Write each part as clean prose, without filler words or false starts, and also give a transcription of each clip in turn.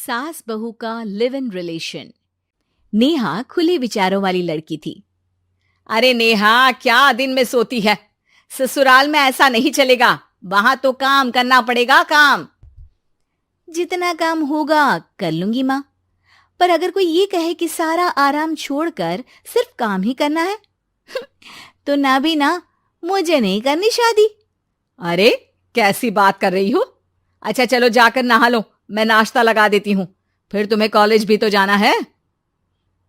सास बहू का लिव इन रिलेशन। नेहा खुले विचारों वाली लड़की थी। अरे नेहा, क्या दिन में सोती है? ससुराल में ऐसा नहीं चलेगा, वहां तो काम करना पड़ेगा। काम जितना काम होगा कर लूंगी माँ, पर अगर कोई ये कहे कि सारा आराम छोड़कर सिर्फ काम ही करना है तो ना भी ना, मुझे नहीं करनी शादी। अरे कैसी बात कर रही हो? अच्छा चलो जाकर नहा लो, मैं नाश्ता लगा देती हूँ, फिर तुम्हें कॉलेज भी तो जाना है।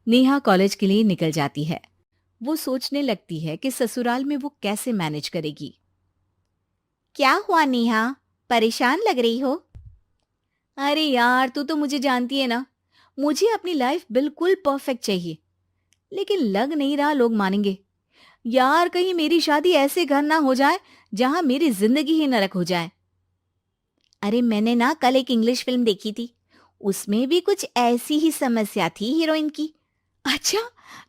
नेहा कॉलेज के लिए निकल जाती है। वो सोचने लगती है कि ससुराल में वो कैसे मैनेज करेगी। क्या हुआ नेहा, परेशान लग रही हो? अरे यार, तू तो मुझे जानती है ना, मुझे अपनी लाइफ बिल्कुल परफेक्ट चाहिए, लेकिन लग नहीं रहा लोग मानेंगे। यार कहीं मेरी शादी ऐसे घर ना हो जाए जहां मेरी जिंदगी ही नरक हो जाए। अरे मैंने ना कल एक इंग्लिश फिल्म देखी थी, उसमें भी कुछ ऐसी ही समस्या थी हीरोइन की। अच्छा,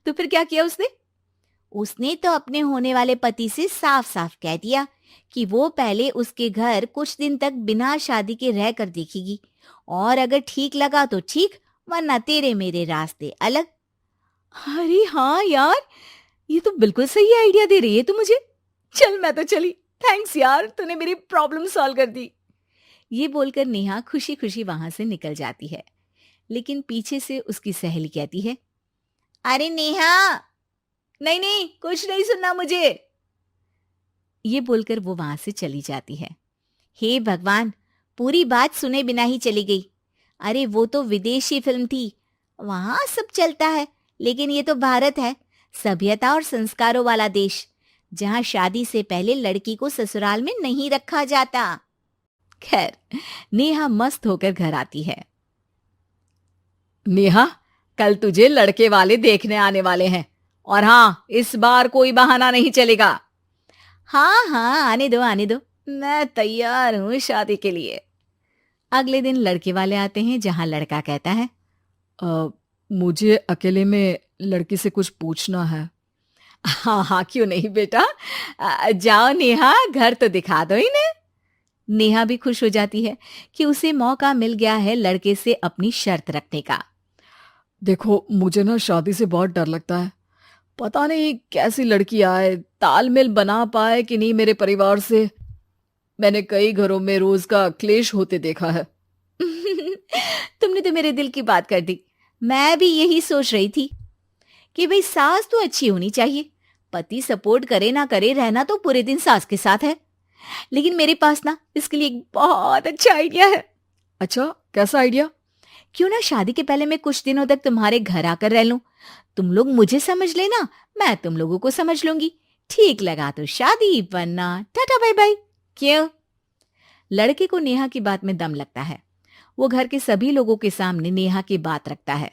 तो फिर क्या किया उसने? उसने तो अपने होने वाले पति से साफ साफ कह दिया कि वो पहले उसके घर कुछ दिन तक बिना शादी के रह कर देखेगी, और अगर ठीक लगा तो ठीक, वरना तेरे मेरे रास्ते अलग। अरे हाँ यार, ये तो बिल्कुल सही आइडिया दे रही है तू मुझे। चल मैं तो चली, थैंक्स यार, तूने मेरी प्रॉब्लम सॉल्व कर दी। ये बोलकर नेहा खुशी खुशी वहां से निकल जाती है, लेकिन पीछे से उसकी सहेली कहती है, अरे नेहा, नहीं नहीं, कुछ नहीं सुनना मुझे। ये बोलकर वो वहां से चली जाती है। हे भगवान, पूरी बात सुने बिना ही चली गई। अरे वो तो विदेशी फिल्म थी, वहां सब चलता है, लेकिन ये तो भारत है, सभ्यता और संस्कारों वाला देश, जहां शादी से पहले लड़की को ससुराल में नहीं रखा जाता। खैर, नेहा मस्त होकर घर आती है। नेहा, कल तुझे लड़के वाले देखने आने वाले हैं, और हाँ, इस बार कोई बहाना नहीं चलेगा। हाँ हाँ, आने दो आने दो, मैं तैयार हूं शादी के लिए। अगले दिन लड़के वाले आते हैं, जहां लड़का कहता है, मुझे अकेले में लड़की से कुछ पूछना है। हाँ हाँ, क्यों नहीं बेटा, जाओ नेहा, घर तो दिखा दो इन्हें। नेहा भी खुश हो जाती है कि उसे मौका मिल गया है लड़के से अपनी शर्त रखने का। देखो, मुझे ना शादी से बहुत डर लगता है, पता नहीं कैसी लड़की आए, तालमेल बना पाए कि नहीं मेरे परिवार से। मैंने कई घरों में रोज का क्लेश होते देखा है। तुमने तो मेरे दिल की बात कर दी। मैं भी यही सोच रही थी कि भाई सास तो अच्छी होनी चाहिए, पति सपोर्ट करे ना करे, रहना तो पूरे दिन सास के साथ है। लेकिन मेरे पास ना इसके लिए एक बहुत अच्छा आइडिया है। अच्छा, कैसा आइडिया? क्यों ना शादी के पहले मैं कुछ दिनों तक तुम्हारे घर आकर रह लूं, तुम लोग मुझे समझ लेना, मैं तुम लोगों को समझ लूंगी। ठीक लगा तो शादी, वरना टाटा बाय बाय। क्यों? लड़के को नेहा की बात में दम लगता है। वो घर के सभी लोगों के सामने नेहा की बात रखता है।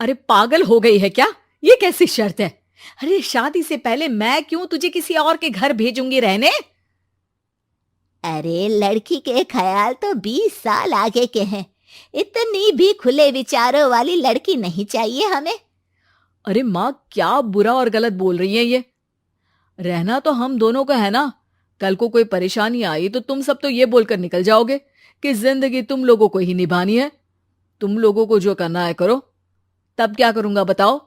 अरे पागल हो गई है क्या? ये कैसी शर्त है? अरे शादी से पहले मैं क्यों तुझे किसी और के घर भेजूंगी रहने? अरे लड़की के ख्याल तो 20 साल आगे के हैं, इतनी भी खुले विचारों वाली लड़की नहीं चाहिए हमें। अरे माँ, क्या बुरा और गलत बोल रही है ये? रहना तो हम दोनों का है ना, कल को कोई परेशानी आई तो तुम सब तो ये बोलकर निकल जाओगे कि जिंदगी तुम लोगों को ही निभानी है, तुम लोगों को जो करना है करो। तब क्या करूंगा बताओ?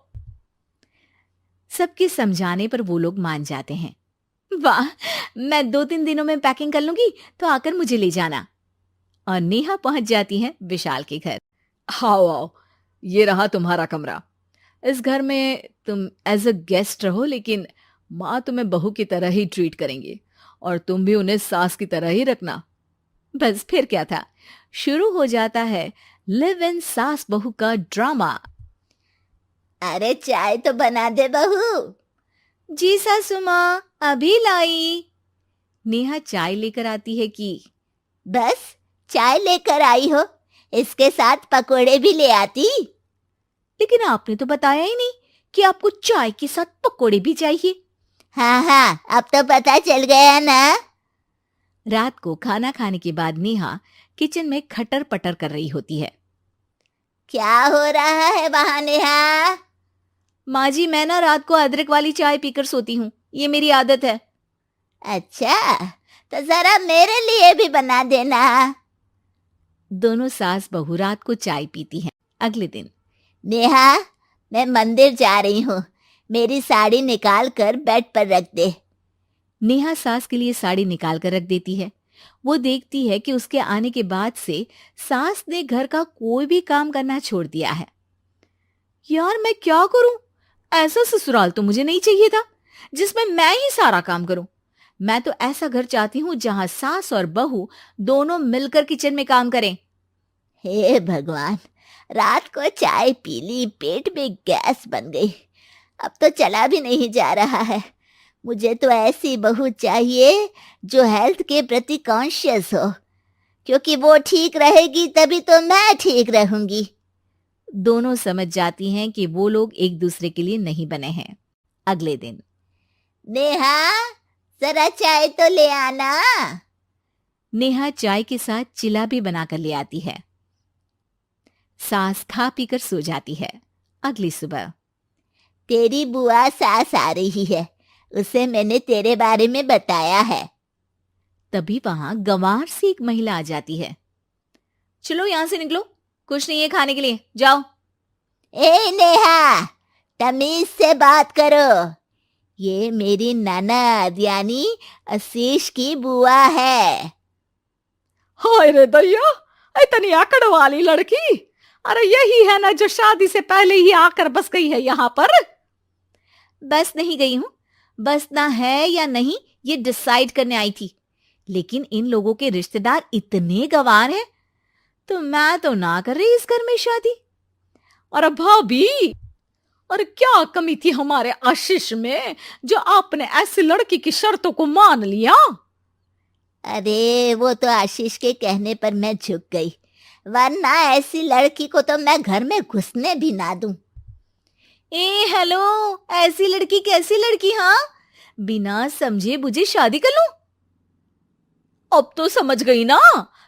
सबके समझाने पर वो लोग मान जाते हैं। वाह, मैं 2-3 दिनों में पैकिंग कर लूंगी, तो आकर मुझे ले जाना। और नेहा पहुंच जाती है विशाल के घर। आओ आओ, ये रहा तुम्हारा कमरा। इस घर में तुम एज अ गेस्ट रहो, लेकिन माँ तुम्हें बहू की तरह ही ट्रीट करेंगी, और तुम भी उन्हें सास की तरह ही रखना। बस फिर क्या था, शुरू हो जाता है लिव इन सास बहू का ड्रामा। अरे चाय तो बना दे बहू। जी सासू माँ, अभी लाई। नेहा चाय लेकर आती है कि बस चाय लेकर आई हो, इसके साथ पकोड़े भी ले आती। लेकिन आपने तो बताया ही नहीं कि आपको चाय के साथ पकोड़े भी चाहिए। हाँ हाँ, अब तो पता चल गया ना। रात को खाना खाने के बाद नेहा किचन में खटर पटर कर रही होती है। क्या हो रहा है वहां नेहा? माँ जी, मैं ना रात को अदरक वाली चाय पीकर सोती हूँ, ये मेरी आदत है। अच्छा, तो जरा मेरे लिए भी बना देना। दोनों सास बहू रात को चाय पीती हैं। अगले दिन, नेहा, मैं मंदिर जा रही हूँ, मेरी साड़ी निकाल कर बेड पर रख दे। नेहा सास के लिए साड़ी निकाल कर रख देती है। वो देखती है कि उसके आने के बाद से सास ने घर का कोई भी काम करना छोड़ दिया है। यार मैं क्या करूं? ऐसा ससुराल तो मुझे नहीं चाहिए था जिसमें मैं ही सारा काम करूं। मैं तो ऐसा घर चाहती हूं जहां सास और बहू दोनों मिलकर किचन में काम करें। हे भगवान, रात को चाय पी ली, पेट में गैस बन गई, अब तो चला भी नहीं जा रहा है। मुझे तो ऐसी बहू चाहिए जो हेल्थ के प्रति कॉन्शियस हो, क्योंकि वो ठीक रहेगी तभी तो मैं ठीक रहूंगी। दोनों समझ जाती हैं कि वो लोग एक दूसरे के लिए नहीं बने हैं। अगले दिन, नेहा, जरा चाय तो ले आना। नेहा चाय के साथ चिला भी बनाकर ले आती है। सास खा पीकर सो जाती है। अगली सुबह, तेरी बुआ सास आ रही है, उसे मैंने तेरे बारे में बताया है। तभी वहां गंवार से एक महिला आ जाती है। चलो यहां से निकलो, कुछ नहीं है खाने के लिए, जाओ। ए नेहा, तमीज से बात करो, ये मेरी ननद यानी आशीष की बुआ है। हाय रे दैया, इतनी आकड़ वाली लड़की! अरे यही है ना जो शादी से पहले ही आकर बस गई है यहाँ पर। बस नहीं गई हूं, बसना है या नहीं ये डिसाइड करने आई थी, लेकिन इन लोगों के रिश्तेदार इतने गंवार हैं तो मैं तो ना कर रही इस घर में शादी। और भाभी, और क्या कमी थी हमारे आशीष में जो आपने ऐसी लड़की की शर्तों को मान लिया? अरे वो तो आशीष के कहने पर मैं झुक गई, वरना ऐसी लड़की को तो मैं घर में घुसने भी ना दूं। ए हेलो, ऐसी लड़की कैसी लड़की? हाँ, बिना समझे बुझे शादी कर लूं? अब तो समझ गई ना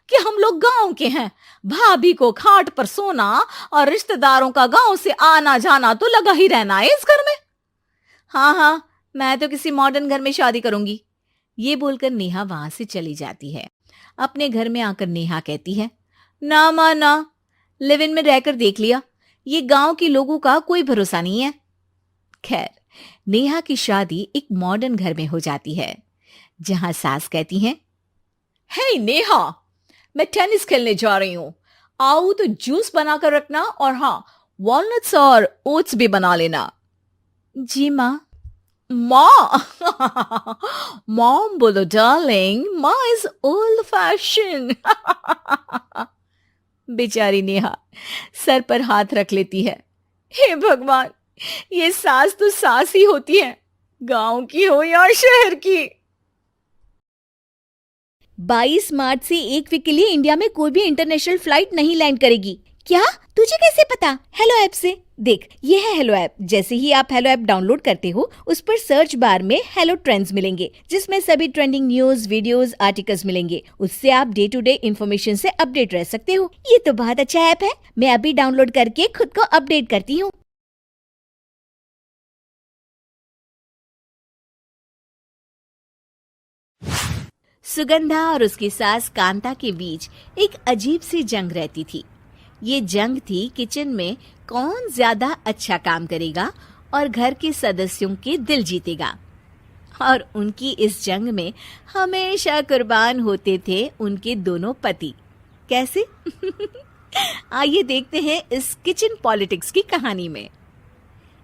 कि हम लोग गांव के हैं। भाभी को खाट पर सोना और रिश्तेदारों का गांव से आना जाना तो लगा ही रहना है इस घर में। हाँ हाँ, मैं तो किसी मॉडर्न घर में शादी करूंगी। ये बोलकर नेहा वहां से चली जाती है। अपने घर में आकर नेहा कहती है, ना मां ना, लिव इन में रहकर देख लिया, ये गांव के लोगों का कोई भरोसा नहीं है। खैर, नेहा की शादी एक मॉडर्न घर में हो जाती है जहां सास कहती हैं, हे नेहा, मैं टेनिस खेलने जा रही हूं, आओ तो जूस बनाकर रखना, और हाँ, वॉलनट्स और ओट्स भी बना लेना। जी माँ। माँ मॉम बोलो डार्लिंग, माँ इज ओल्ड फैशन। बेचारी नेहा सर पर हाथ रख लेती है। हे भगवान, ये सास तो सास ही होती है, गांव की हो या शहर की। 22 मार्च से 1 वीक के लिए इंडिया में कोई भी इंटरनेशनल फ्लाइट नहीं लैंड करेगी। क्या? तुझे कैसे पता? हेलो ऐप से देख, ये है हेलो ऐप। जैसे ही आप हेलो ऐप डाउनलोड करते हो, उस पर सर्च बार में हेलो ट्रेंड्स मिलेंगे, जिसमें सभी ट्रेंडिंग न्यूज, वीडियोस, आर्टिकल्स मिलेंगे। उससे आप डे टू डे इंफॉर्मेशन से अपडेट रह सकते हो। ये तो बहुत अच्छा ऐप है, मैं अभी डाउनलोड करके खुद को अपडेट करती हूँ। सुगंधा और उसकी सास कांता के बीच एक अजीब सी जंग रहती थी। ये जंग थी किचन में कौन ज्यादा अच्छा काम करेगा और घर के सदस्यों के दिल जीतेगा। और उनकी इस जंग में हमेशा कुर्बान होते थे उनके दोनों पति। कैसे? आइए देखते हैं इस किचन पॉलिटिक्स की कहानी में।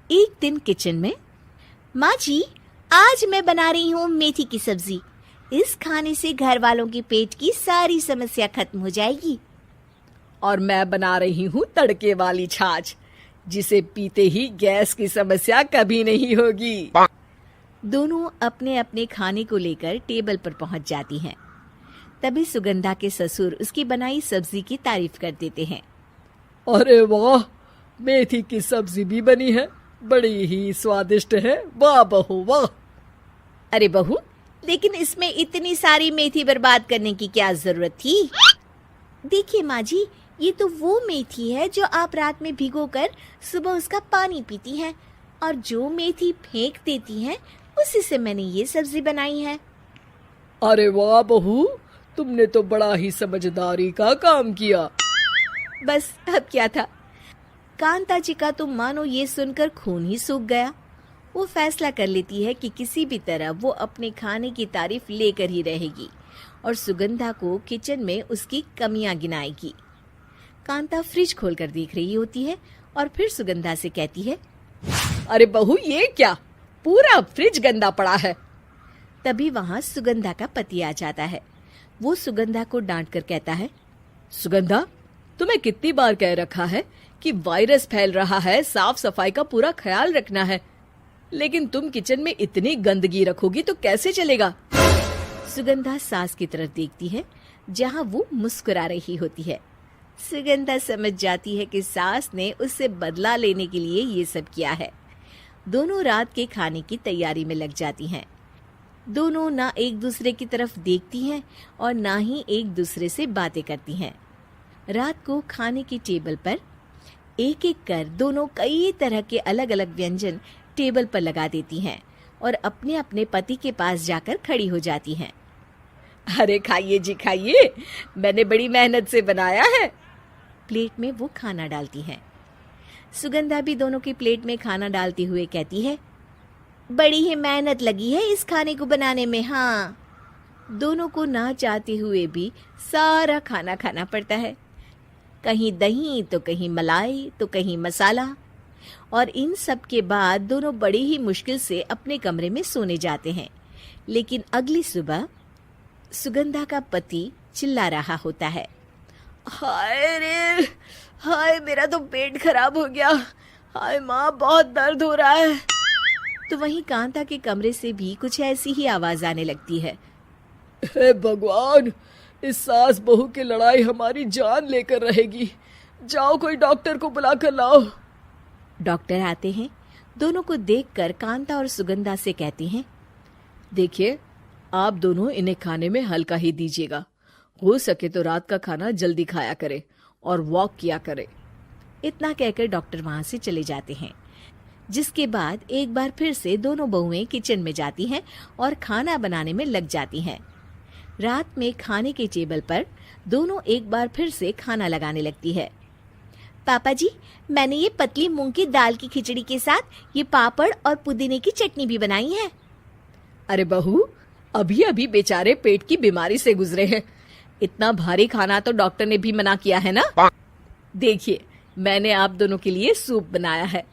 एक दिन किचन में, माँ जी, आज मैं बना रही हूँ मेथी की सब्जी। इस खाने से घर वालों के पेट की सारी समस्या खत्म हो जाएगी। और मैं बना रही हूँ तड़के वाली छाछ, जिसे पीते ही गैस की समस्या कभी नहीं होगी। दोनों अपने अपने खाने को लेकर टेबल पर पहुंच जाती हैं। तभी सुगंधा के ससुर उसकी बनाई सब्जी की तारीफ कर देते हैं। अरे वाह, मेथी की सब्जी भी बनी है, बड़ी ही स्वादिष्ट है, वाह बहू वाह। अरे बहू, लेकिन इसमें इतनी सारी मेथी बर्बाद करने की क्या जरूरत थी? देखिए माँ जी, ये तो वो मेथी है जो आप रात में भिगोकर सुबह उसका पानी पीती हैं, और जो मेथी फेंक देती हैं उसी से मैंने ये सब्जी बनाई है। अरे वाह बहू, तुमने तो बड़ा ही समझदारी का काम किया। बस अब क्या था, कांता जी का तो मानो ये सुनकर खून ही सूख गया। वो फैसला कर लेती है कि किसी भी तरह वो अपने खाने की तारीफ लेकर ही रहेगी और सुगंधा को किचन में उसकी कमियां गिनाएगी। कांता फ्रिज खोलकर देख रही होती है और फिर सुगंधा से कहती है, अरे बहू, ये क्या, पूरा फ्रिज गंदा पड़ा है। तभी वहां सुगंधा का पति आ जाता है। वो सुगंधा को डांट कर कहता है, सुगंधा, तुम्हें कितनी बार कह रखा है कि वायरस फैल रहा है, साफ सफाई का पूरा ख्याल रखना है, लेकिन तुम किचन में इतनी गंदगी रखोगी तो कैसे चलेगा। सुगंधा सास की तरफ देखती है जहां वो मुस्कुरा रही होती है। सुगंधा समझ जाती है कि सास ने उससे बदला लेने के लिए ये सब किया है। दोनों रात के खाने की तैयारी में लग जाती हैं। दोनों ना एक दूसरे की तरफ देखती हैं और ना ही एक दूसरे से बातें करती हैं। रात को खाने की टेबल पर एक एक कर दोनों कई तरह के अलग अलग व्यंजन टेबल पर लगा देती हैं और अपने अपने पति के पास जाकर खड़ी हो जाती हैं। अरे खाइए जी खाइए, मैंने बड़ी मेहनत से बनाया है। प्लेट में वो खाना डालती हैं। सुगंधा भी दोनों की प्लेट में खाना डालते हुए कहती है, बड़ी ही मेहनत लगी है इस खाने को बनाने में। हाँ, दोनों को ना चाहते हुए भी सारा खाना खाना पड़ता है। कहीं दही तो कहीं मलाई तो कहीं मसाला, और इन सब के बाद दोनों बड़ी ही मुश्किल से अपने कमरे में सोने जाते हैं। लेकिन अगली सुबह सुगंधा का पति चिल्ला रहा होता है, हाय रे, हाय मेरा तो पेट खराब हो गया, हाय माँ बहुत दर्द हो रहा है। तो वहीं कांता के कमरे से भी कुछ ऐसी ही आवाज आने लगती है। हे भगवान, इस सास बहू की लड़ाई हमारी जान लेकर रहेगी। जाओ कोई डॉक्टर को बुला कर लाओ। डॉक्टर आते हैं। दोनों को देखकर कांता और सुगंधा से कहती हैं, देखिए, आप दोनों इन्हें खाने में हल्का ही दीजिएगा। हो सके तो रात का खाना जल्दी खाया करे और वॉक किया करे। इतना कहकर डॉक्टर वहां से चले जाते हैं। जिसके बाद एक बार फिर से दोनों बहुएं किचन में जाती हैं और खाना बनाने में लग जाती हैं। रात में खाने के टेबल पर दोनों एक बार फिर से खाना लगाने लगती है। पापा जी, मैंने ये पतली मूंग की दाल की खिचड़ी के साथ ये पापड़ और पुदीने की चटनी भी बनाई है। अरे बहू, अभी अभी बेचारे पेट की बीमारी से गुजरे हैं, इतना भारी खाना तो डॉक्टर ने भी मना किया है ना। देखिए, मैंने आप दोनों के लिए सूप बनाया है।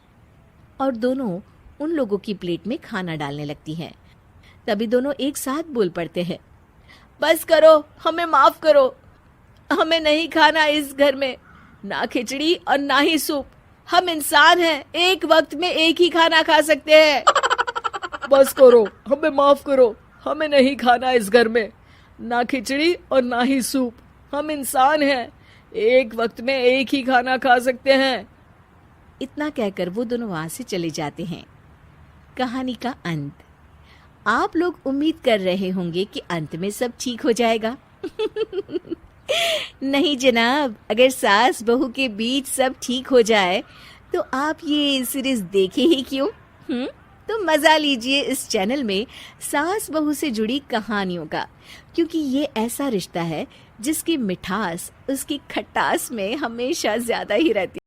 और दोनों उन लोगों की प्लेट में खाना डालने लगती हैं। तभी दोनों एक साथ बोल पड़ते हैं, बस करो, हमें माफ करो, हमें नहीं खाना इस घर में, ना खिचड़ी और ना ही सूप। हम इंसान हैं, एक वक्त में एक ही खाना खा सकते हैं। बस करो, हमें माफ करो, हमें नहीं खाना इस घर में, ना खिचड़ी और ना ही सूप। हम इंसान हैं, एक वक्त में एक ही खाना खा सकते हैं। इतना कहकर वो दोनों वहां से चले जाते हैं। कहानी का अंत। आप लोग उम्मीद कर रहे होंगे कि अंत में सब ठीक हो जाएगा। नहीं जनाब, अगर सास बहू के बीच सब ठीक हो जाए तो आप ये सीरीज देखे ही क्यों? तो मजा लीजिए इस चैनल में सास बहू से जुड़ी कहानियों का, क्योंकि ये ऐसा रिश्ता है जिसकी मिठास उसकी खटास में हमेशा ज्यादा ही रहती है।